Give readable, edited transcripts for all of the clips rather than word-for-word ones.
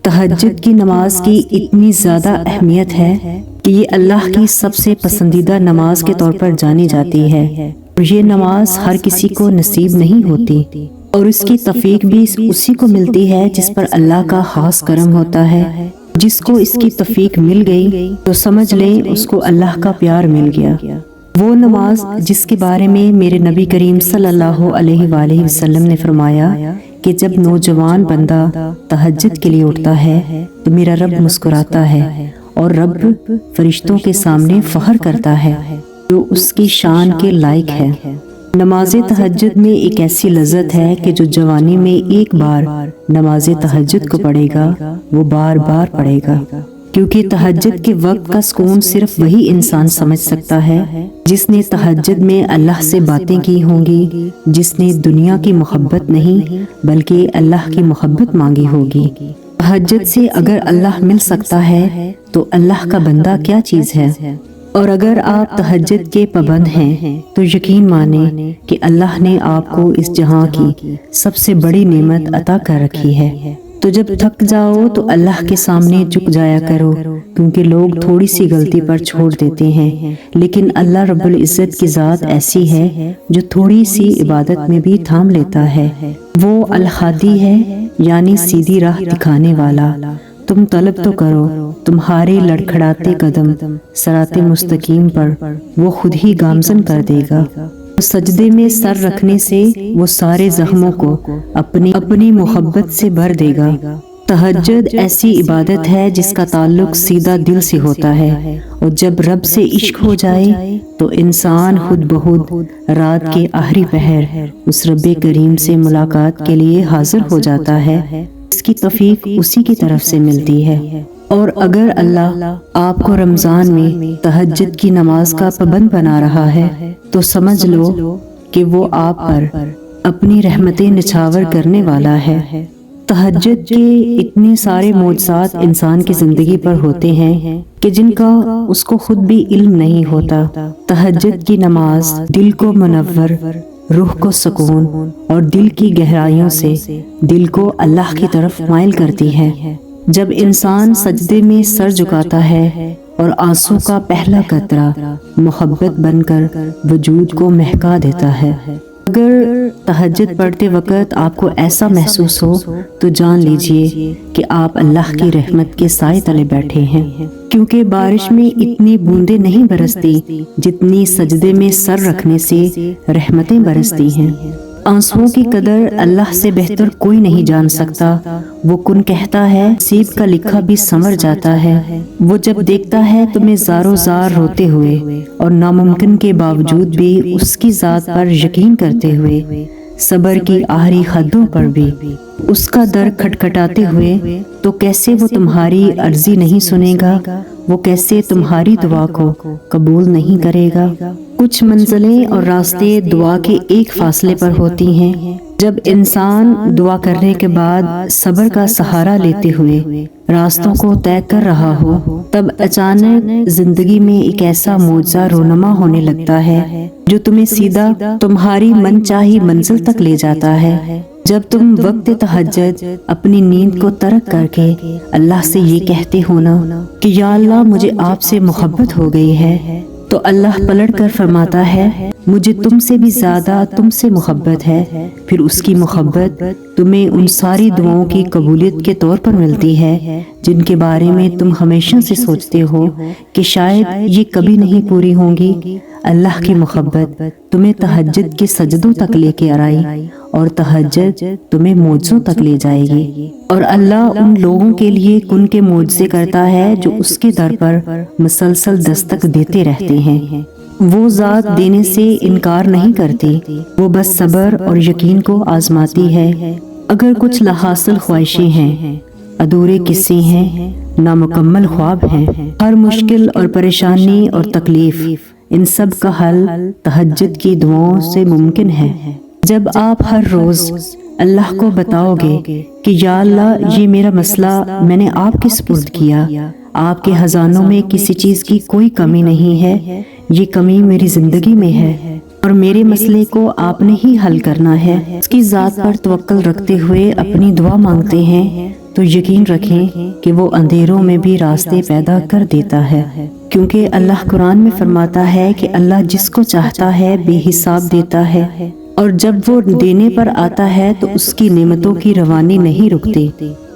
تہجد کی نماز کی اتنی زیادہ اہمیت ہے کہ یہ اللہ کی سب سے پسندیدہ نماز کے طور پر جانی جاتی ہے، اور یہ نماز ہر کسی کو نصیب نہیں ہوتی، اور اس کی توفیق بھی اسی کو ملتی ہے جس پر اللہ کا خاص کرم ہوتا ہے۔ جس کو اس کی توفیق مل گئی تو سمجھ لیں اس کو اللہ کا پیار مل گیا۔ وہ نماز جس کے بارے میں میرے نبی کریم صلی اللہ علیہ وآلہ وسلم نے فرمایا کہ جب نوجوان بندہ تہجد کے لیے اٹھتا ہے تو میرا رب مسکراتا ہے، اور رب فرشتوں کے سامنے فخر کرتا ہے جو اس کی شان کے لائق ہے۔ نماز تہجد میں ایک ایسی لذت ہے کہ جو جوانی میں ایک بار نماز تہجد کو پڑھے گا وہ بار بار پڑھے گا، کیونکہ تہجد کے وقت کا سکون صرف وہی انسان سمجھ سکتا ہے جس نے تہجد میں اللہ سے باتیں کی ہوں گی، جس نے دنیا کی محبت نہیں بلکہ اللہ کی محبت مانگی ہوگی۔ تہجد سے اگر اللہ مل سکتا ہے تو اللہ کا بندہ کیا چیز ہے؟ اور اگر آپ تہجد کے پابند ہیں تو یقین مانیں کہ اللہ نے آپ کو اس جہاں کی سب سے بڑی نعمت عطا کر رکھی ہے۔ تو جب تھک جاؤ تو اللہ کے سامنے جھک جایا کرو، کیونکہ لوگ تھوڑی سی غلطی پر چھوڑ دیتے ہیں، لیکن اللہ رب العزت کی ذات ایسی ہے جو تھوڑی سی عبادت میں بھی تھام لیتا ہے۔ وہ الہادی ہے، یعنی سیدھی راہ دکھانے والا۔ تم طلب تو کرو، تمہارے لڑکھڑاتے قدم صراط مستقیم پر وہ خود ہی گامزن کر دے گا۔ سجدے میں سر رکھنے سے وہ سارے زخموں کو اپنی محبت سے بھر دے گا۔ تہجد ایسی عبادت ہے جس کا تعلق سیدھا دل سے ہوتا ہے، اور جب رب سے عشق ہو جائے تو انسان خود بخود رات کے آخری پہر اس رب کریم سے ملاقات کے لیے حاضر ہو جاتا ہے۔ اس کی توفیق اسی کی طرف سے ملتی ہے۔ اور اگر اللہ آپ کو رمضان میں تہجد کی نماز کا پابند بنا رہا ہے تو سمجھ لو کہ وہ آپ پر اپنی رحمتیں نچھاور کرنے والا ہے۔ تہجد کے اتنے سارے معجزات انسان کی زندگی پر ہوتے ہیں کہ جن کا اس کو خود بھی علم نہیں ہوتا۔ تہجد کی نماز دل کو منور، روح کو سکون اور دل کی گہرائیوں سے دل کو اللہ کی طرف مائل کرتی ہے۔ جب انسان سجدے میں سر جھکاتا ہے اور آنسو کا پہلا قطرہ محبت بن کر وجود کو مہکا دیتا ہے۔ اگر تہجد پڑھتے وقت آپ کو ایسا محسوس ہو تو جان لیجئے کہ آپ اللہ کی رحمت کے سائے تلے بیٹھے ہیں، کیونکہ بارش میں اتنی بوندیں نہیں برستی جتنی سجدے میں سر رکھنے سے رحمتیں برستی ہیں۔ آنسوؤں کی قدر اللہ سے بہتر کوئی نہیں جان سکتا۔ وہ کن کہتا ہے نصیب کا لکھا بھی سنور جاتا ہے۔ وہ جب دیکھتا ہے تمہیں زارو زار روتے ہوئے اور ناممکن کے باوجود بھی اس کی ذات پر یقین کرتے ہوئے، صبر کی آخری حدوں پر بھی اس کا در کھٹکھٹاتے ہوئے، تو کیسے وہ تمہاری عرضی نہیں سنے گا؟ وہ کیسے تمہاری دعا کو قبول نہیں کرے گا؟ کچھ منزلیں اور راستے دعا کے ایک فاصلے پر ہوتی ہیں۔ جب انسان دعا کرنے کے بعد صبر کا سہارا لیتے ہوئے راستوں کو طے کر رہا ہو، تب اچانک زندگی میں ایک ایسا معجزہ رونما ہونے لگتا ہے جو تمہیں سیدھا تمہاری من چاہی منزل تک لے جاتا ہے۔ جب تم وقت تہجد اپنی نیند کو ترک کر کے اللہ سے یہ کہتے ہو نا کہ یا اللہ مجھے آپ سے محبت ہو گئی ہے، تو اللہ پلٹ کر فرماتا ہے مجھے تم سے بھی زیادہ تم سے محبت ہے۔ پھر اس کی محبت تمہیں ان ساری دعاؤں کی قبولیت کے طور پر ملتی ہے جن کے بارے میں تم ہمیشہ سے سوچتے ہو کہ شاید یہ کبھی نہیں پوری ہوں گی۔ اللہ کی محبت تمہیں تہجد کے سجدوں تک لے کے آئی، اور تہجد تمہیں معجزوں تک لے جائے گی۔ اور اللہ ان لوگوں کے لیے کن کے معجزے کرتا ہے جو اس کے در پر مسلسل دستک دیتے رہتے ہیں۔ وہ ذات دینے سے انکار نہیں کرتی، وہ بس صبر اور یقین کو آزماتی ہے۔ اگر کچھ لاحاصل خواہشیں ہیں، ادھورے قصے ہیں، نامکمل خواب ہیں، ہر مشکل اور پریشانی اور تکلیف، ان سب کا حل تہجد کی دعاؤں سے ممکن ہے۔ جب آپ ہر روز اللہ کو بتاؤ گے کہ یا اللہ یہ میرا مسئلہ میں نے آپ کے سپرد کیا، آپ کے خزانوں میں کسی چیز کی کوئی کمی نہیں ہے، یہ کمی میری زندگی میں ہے، اور اور میرے مسئلے کو آپ نے ہی حل کرنا ہے۔ اس کی ذات پر توکل رکھتے ہوئے اپنی دعا مانگتے ہیں تو یقین رکھیں کہ وہ اندھیروں میں بھی راستے پیدا کر دیتا ہے، کیونکہ اللہ قرآن میں فرماتا ہے کہ اللہ جس کو چاہتا ہے بے حساب دیتا ہے، اور جب وہ دینے پر آتا ہے تو اس کی نعمتوں کی روانی نہیں رکتی۔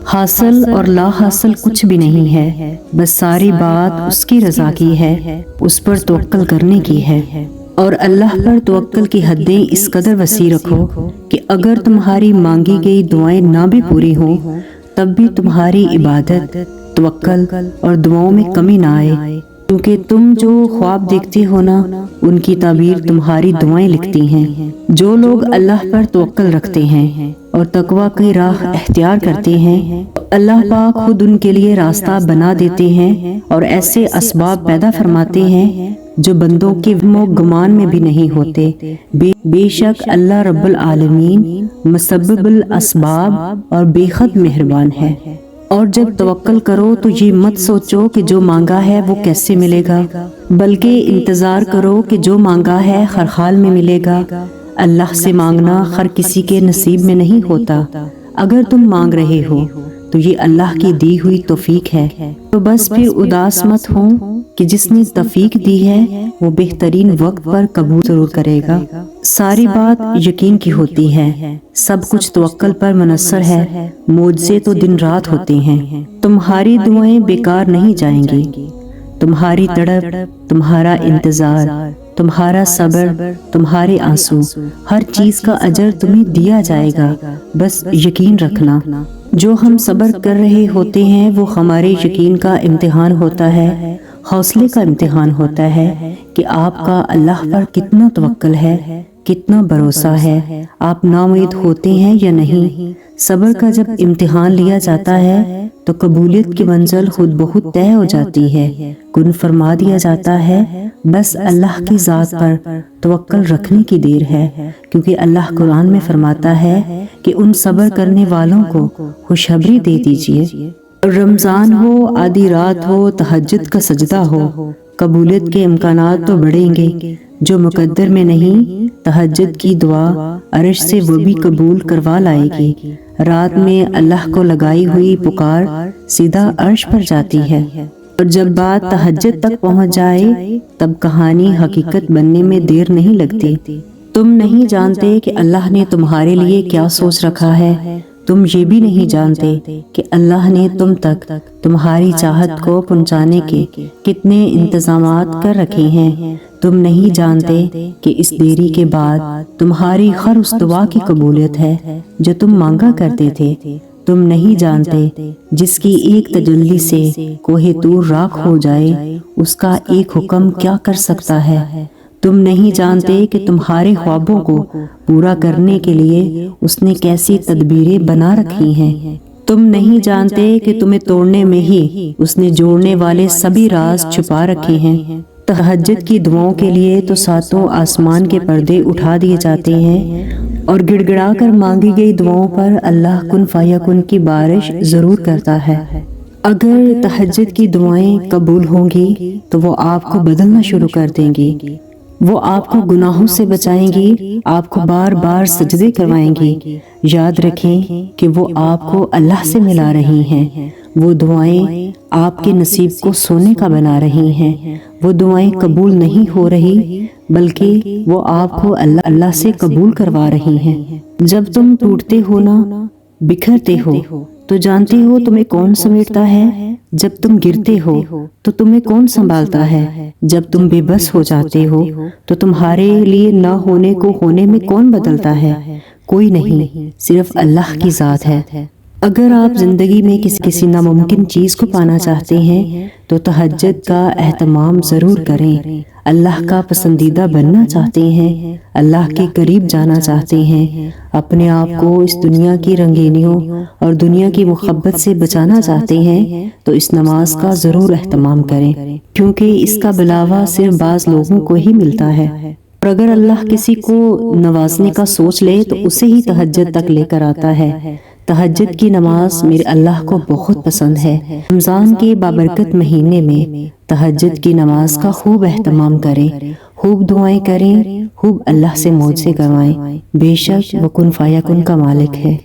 حاصل اور لا حاصل کچھ بھی نہیں ہے، بس ساری بات اس کی رضا کی ہے، اس پر توکل کرنے کی ہے۔ اور اللہ پر توکل کی حدیں اس قدر وسیع رکھو کہ اگر تمہاری مانگی گئی دعائیں نہ بھی پوری ہوں تب بھی تمہاری عبادت، توکل اور دعاؤں میں کمی نہ آئے، کیونکہ تم جو خواب دیکھتے ہو نا ان کی تعبیر تمہاری دعائیں لکھتی ہیں۔ جو لوگ اللہ پر توکل رکھتے ہیں اور تقوی کی راہ اختیار کرتے ہیں، اللہ پاک خود ان کے لیے راستہ بنا دیتے ہیں اور ایسے اسباب پیدا فرماتے ہیں جو بندوں کے وہم و گمان میں بھی نہیں ہوتے۔ بے شک اللہ رب العالمین مسبب الاسباب اور بے حد مہربان ہے۔ اور جب توکل کرو تو یہ مت سوچو کہ جو مانگا ہے وہ کیسے ملے گا، بلکہ انتظار کرو کہ جو مانگا ہے ہر حال میں ملے گا۔ اللہ سے مانگنا ہر کسی کے نصیب میں نہیں ہوتا۔ اگر تم مانگ رہے ہو تو یہ اللہ کی دی ہوئی توفیق ہے، تو بس پھر اداس مت ہو کہ جس نے توفیق دی ہے وہ بہترین وقت پر قبول ضرور کرے گا۔ ساری بات یقین کی ہوتی ہے، سب کچھ توکل پر منحصر ہے، معجزے تو دن رات ہوتے ہیں۔ تمہاری دعائیں بیکار نہیں جائیں گی، تمہاری تڑپ، تمہارا انتظار، تمہارا صبر، تمہارے آنسو، ہر چیز کا اجر تمہیں دیا جائے گا۔ بس یقین رکھنا، جو ہم صبر کر رہے ہوتے ہیں وہ ہمارے یقین کا امتحان ہوتا ہے، حوصلے کا امتحان ہوتا ہے کہ آپ کا اللہ پر کتنا توکل ہے، کتنا بھروسہ ہے، آپ ناامید ہوتے ہیں یا نہیں۔ صبر کا جب امتحان لیا جاتا ہے تو قبولیت کی منزل خود بہت طے ہو جاتی ہے، کن فرما دیا جاتا ہے۔ بس اللہ کی ذات پر توکل رکھنے کی دیر ہے، کیونکہ اللہ قرآن میں فرماتا ہے کہ ان صبر کرنے والوں کو خوشخبری دے دیجیے۔ رمضان ہو، آدھی رات ہو، تہجد کا سجدہ ہو، قبولیت کے امکانات تو بڑھیں گے۔ جو مقدر میں نہیں، تہجد کی دعا عرش سے وہ بھی قبول کروا لائے گی۔ رات میں اللہ کو لگائی ہوئی پکار سیدھا عرش پر جاتی ہے، اور جب بات تہجد تک پہنچ جائے تب کہانی حقیقت بننے میں دیر نہیں لگتی۔ تم نہیں جانتے کہ اللہ نے تمہارے لیے کیا سوچ رکھا ہے، تم یہ بھی نہیں جانتے کہ اللہ نے تم تک تمہاری چاہت کو پہنچانے کے کتنے انتظامات کر رکھے ہیں۔ تم نہیں جانتے کہ اس دیری کے بعد تمہاری ہر اس دعا کی قبولیت ہے جو تم مانگا کرتے تھے۔ تم نہیں جانتے جس کی ایک تجلی سے کوہ طور راکھ ہو جائے، اس کا ایک حکم کیا کر سکتا ہے۔ تم نہیں جانتے کہ تمہارے خوابوں کو پورا کرنے کے لیے اس نے کیسی تدبیریں بنا رکھی ہیں۔ تم نہیں جانتے کہ تمہیں توڑنے میں ہی اس نے جوڑنے والے سبھی راز چھپا رکھے ہیں۔ تہجد کی دعاؤں کے لیے تو ساتوں آسمان کے پردے اٹھا دیے جاتے ہیں، اور گڑ گڑا کر مانگی گئی دعاؤں پر اللہ کن فیکن کی بارش ضرور کرتا ہے۔ اگر تہجد کی دعائیں قبول ہوں گی تو وہ آپ کو بدلنا شروع کر دیں گی، وہ آپ کو گناہوں سے بچائیں گی، آپ کو بار بار سجدے کروائیں گی۔ یاد رکھیں کہ وہ آپ کو اللہ سے ملا رہی ہیں، وہ دعائیں آپ کے نصیب کو سونے کا بنا رہی ہیں۔ وہ دعائیں قبول نہیں ہو رہی بلکہ وہ آپ کو اللہ سے قبول کروا رہی ہیں۔ جب تم ٹوٹتے ہو نا، بکھرتے ہو، تو جانتے ہو تمہیں کون سمیٹتا ہے؟ جب تم گرتے ہو تو تمہیں کون سنبھالتا ہے؟ جب تم بے بس ہو جاتے ہو تو تمہارے لیے نہ ہونے کو ہونے میں کون بدلتا ہے؟ کوئی نہیں، صرف اللہ کی ذات ہے۔ اگر آپ زندگی میں کسی ناممکن چیز کو پانا چاہتے ہیں تو تہجد کا اہتمام ضرور کریں۔ اللہ کا پسندیدہ بننا چاہتے ہیں، اللہ کے قریب جانا چاہتے ہیں، اپنے آپ کو اس دنیا کی رنگینیوں اور دنیا کی محبت سے بچانا چاہتے ہیں تو اس نماز کا ضرور اہتمام کریں، کیونکہ اس کا بلاوا صرف بعض لوگوں کو ہی ملتا ہے۔ اور اگر اللہ کسی کو نوازنے کا سوچ لے تو اسے ہی تہجد تک لے کر آتا ہے۔ تہجد کی نماز میرے اللہ کو بہت پسند ہے۔ رمضان کے بابرکت مہینے میں تہجد کی نماز کا خوب اہتمام کریں، خوب دعائیں کریں، خوب اللہ سے معجزے کروائیں، بے شک وہ کن فیکن کا مالک ہے۔